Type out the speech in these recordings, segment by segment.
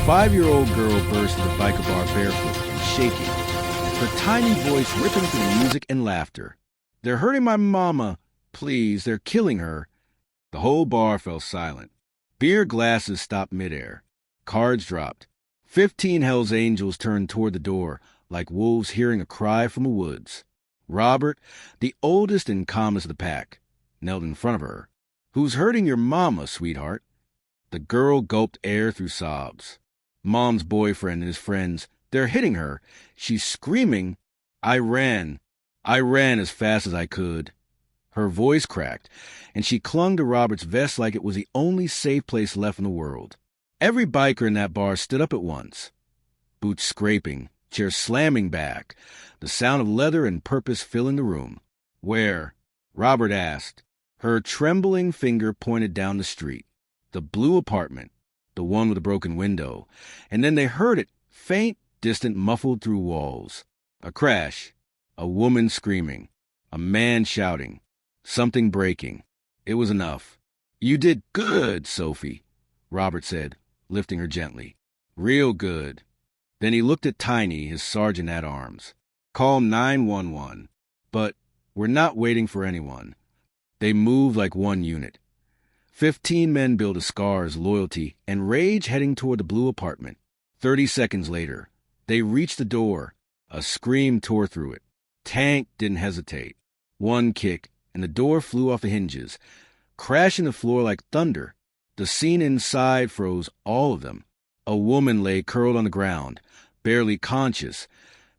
5-year-old girl burst into the biker bar barefoot and shaking, her tiny voice ripping through the music and laughter. "They're hurting my mama. Please, they're killing her." The whole bar fell silent. Beer glasses stopped midair. Cards dropped. 15 Hell's Angels turned toward the door, like wolves hearing a cry from the woods. Robert, the oldest and calmest of the pack, knelt in front of her. "Who's hurting your mama, sweetheart?" The girl gulped air through sobs. "Mom's boyfriend and his friends. They're hitting her. She's screaming. I ran as fast as I could." Her voice cracked, and she clung to Robert's vest like it was the only safe place left in the world. Every biker in that bar stood up at once. Boots scraping, chairs slamming back, the sound of leather and purpose filling the room. "Where?" Robert asked. Her trembling finger pointed down the street. The blue apartment, the one with the broken window, and then they heard it, faint, distant, muffled through walls. A crash, a woman screaming, a man shouting, something breaking. It was enough. "You did good, Sophie," Robert said, lifting her gently. "Real good." Then he looked at Tiny, his sergeant-at-arms. "Call 911. But we're not waiting for anyone." They moved like one unit. 15 men billed as scars, loyalty, and rage heading toward the blue apartment. 30 seconds later, they reached the door. A scream tore through it. Tank didn't hesitate. One kick, and the door flew off the hinges, crashing the floor like thunder. The scene inside froze all of them. A woman lay curled on the ground, barely conscious,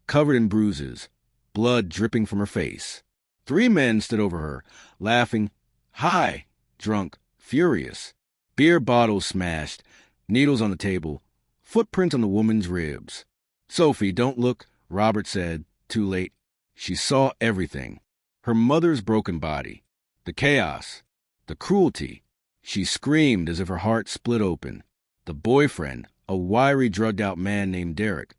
covered in bruises, blood dripping from her face. 3 men stood over her, laughing, high, drunk, furious. Beer bottles smashed, needles on the table, footprints on the woman's ribs. "Sophie, don't look," Robert said, too late. She saw everything. Her mother's broken body, the chaos, the cruelty. She screamed as if her heart split open. The boyfriend, a wiry, drugged-out man named Derek,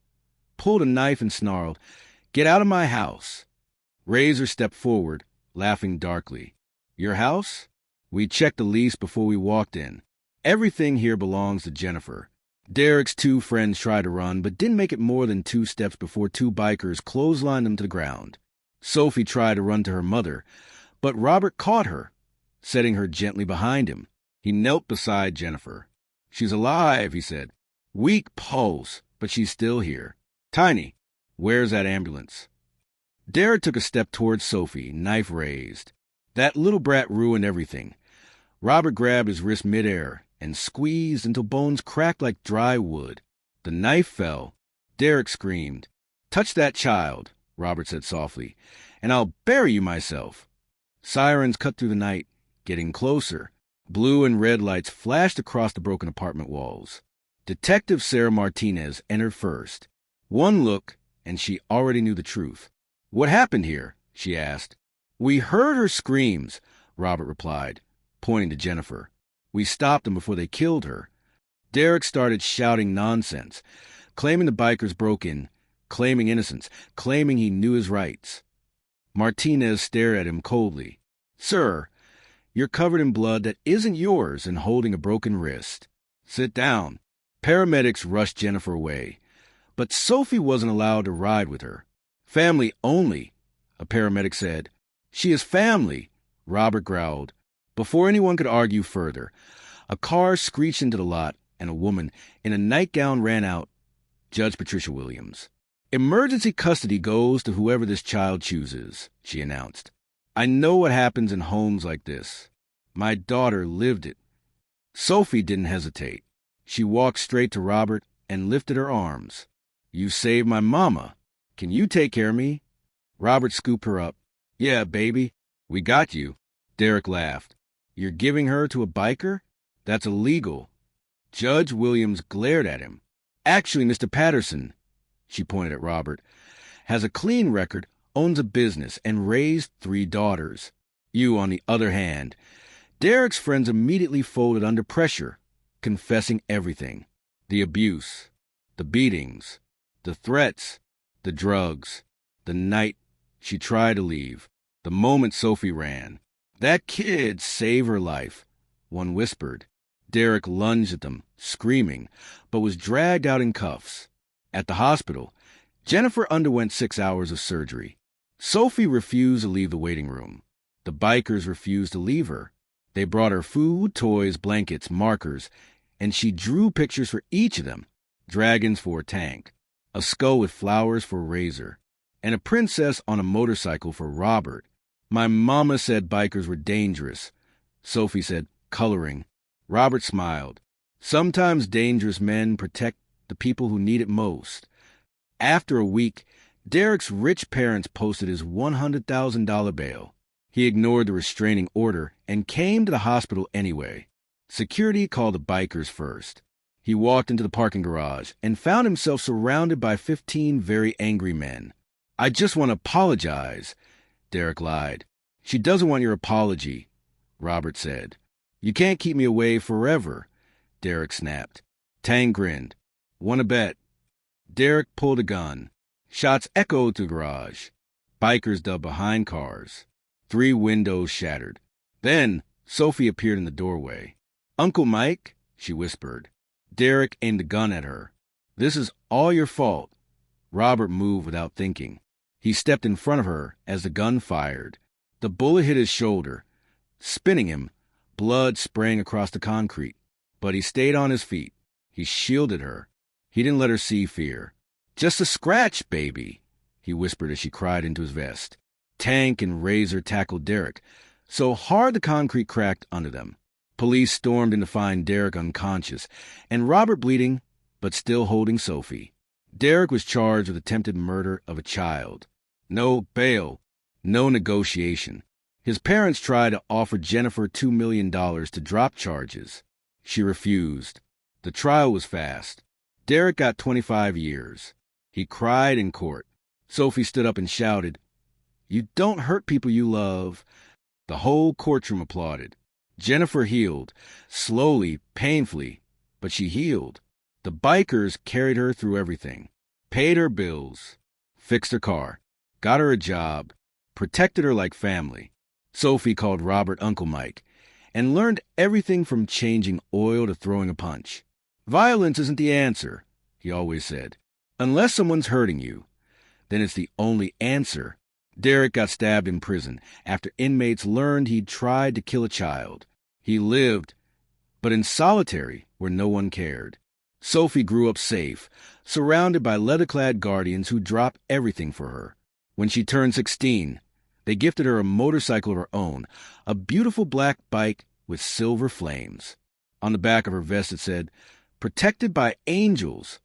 pulled a knife and snarled, "Get out of my house." Razor stepped forward, laughing darkly. "Your house? We checked the lease before we walked in. Everything here belongs to Jennifer." Derek's 2 friends tried to run, but didn't make it more than 2 steps before 2 bikers clotheslined them to the ground. Sophie tried to run to her mother, but Robert caught her, setting her gently behind him. He knelt beside Jennifer. "She's alive," he said. "Weak pulse, but she's still here. Tiny, where's that ambulance?" Derek took a step towards Sophie, knife raised. That little brat ruined everything. Robert grabbed his wrist midair and squeezed until bones cracked like dry wood. The knife fell. Derek screamed. "Touch that child," Robert said softly, "and I'll bury you myself." Sirens cut through the night, getting closer. Blue and red lights flashed across the broken apartment walls. Detective Sarah Martinez entered first. One look, and she already knew the truth. "What happened here?" she asked. "We heard her screams," Robert replied, pointing to Jennifer. "We stopped them before they killed her." Derek started shouting nonsense, claiming the bikers broke in, claiming innocence, claiming he knew his rights. Martinez stared at him coldly. "Sir, you're covered in blood that isn't yours and holding a broken wrist. Sit down." Paramedics rushed Jennifer away, but Sophie wasn't allowed to ride with her. "Family only," a paramedic said. "She is family," Robert growled. Before anyone could argue further, a car screeched into the lot, and a woman in a nightgown ran out. Judge Patricia Williams. "Emergency custody goes to whoever this child chooses," she announced. "I know what happens in homes like this. My daughter lived it." Sophie didn't hesitate. She walked straight to Robert and lifted her arms. "You saved my mama. Can you take care of me?" Robert scooped her up. "Yeah, baby, we got you." Derek laughed. "You're giving her to a biker? That's illegal." Judge Williams glared at him. "Actually, Mr. Patterson," she pointed at Robert, "has a clean record, owns a business, and raised 3 daughters. You, on the other hand." Derek's friends immediately folded under pressure, confessing everything. The abuse, the beatings, the threats, the drugs, the night she tried to leave, the moment Sophie ran. "That kid saved her life," one whispered. Derek lunged at them, screaming, but was dragged out in cuffs. At the hospital, Jennifer underwent 6 hours of surgery. Sophie refused to leave the waiting room. The bikers refused to leave her. They brought her food, toys, blankets, markers, and she drew pictures for each of them. Dragons for a tank, a skull with flowers for Razor, and a princess on a motorcycle for Robert. My mama said bikers were dangerous. Sophie said, coloring. Robert smiled. Sometimes dangerous men protect the people who need it most. After a week, Derek's rich parents posted his $100,000 bail. He ignored the restraining order and came to the hospital anyway. Security called the bikers first. He walked into the parking garage and found himself surrounded by 15 very angry men. I just want to apologize, Derek lied. She doesn't want your apology, Robert said. You can't keep me away forever, Derek snapped. Tang grinned. Want to bet? Derek pulled a gun. Shots echoed through the garage. Bikers dug behind cars. 3 windows shattered. Then Sophie appeared in the doorway. Uncle Mike, she whispered. Derek aimed a gun at her. This is all your fault. Robert moved without thinking. He stepped in front of her as the gun fired. The bullet hit his shoulder, spinning him, blood spraying across the concrete. But he stayed on his feet. He shielded her. He didn't let her see fear. Just a scratch, baby, he whispered as she cried into his vest. Tank and Razor tackled Derek, so hard the concrete cracked under them. Police stormed in to find Derek unconscious, and Robert bleeding, but still holding Sophie. Derek was charged with attempted murder of a child. No bail, no negotiation. His parents tried to offer Jennifer $2 million to drop charges. She refused. The trial was fast. Derek got 25 years. He cried in court. Sophie stood up and shouted, "You don't hurt people you love." The whole courtroom applauded. Jennifer healed, slowly, painfully, but she healed. The bikers carried her through everything, paid her bills, fixed her car, got her a job, protected her like family. Sophie called Robert Uncle Mike and learned everything from changing oil to throwing a punch. Violence isn't the answer, he always said. Unless someone's hurting you, then it's the only answer. Derek got stabbed in prison after inmates learned he'd tried to kill a child. He lived, but in solitary where no one cared. Sophie grew up safe, surrounded by leather-clad guardians who dropped everything for her. When she turned 16, they gifted her a motorcycle of her own, a beautiful black bike with silver flames. On the back of her vest it said, "Protected by angels."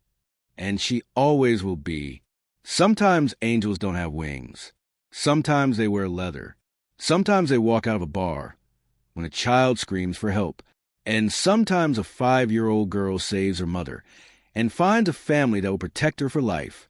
And she always will be. Sometimes angels don't have wings. Sometimes they wear leather. Sometimes they walk out of a bar when a child screams for help. And sometimes a 5-year-old girl saves her mother and finds a family that will protect her for life.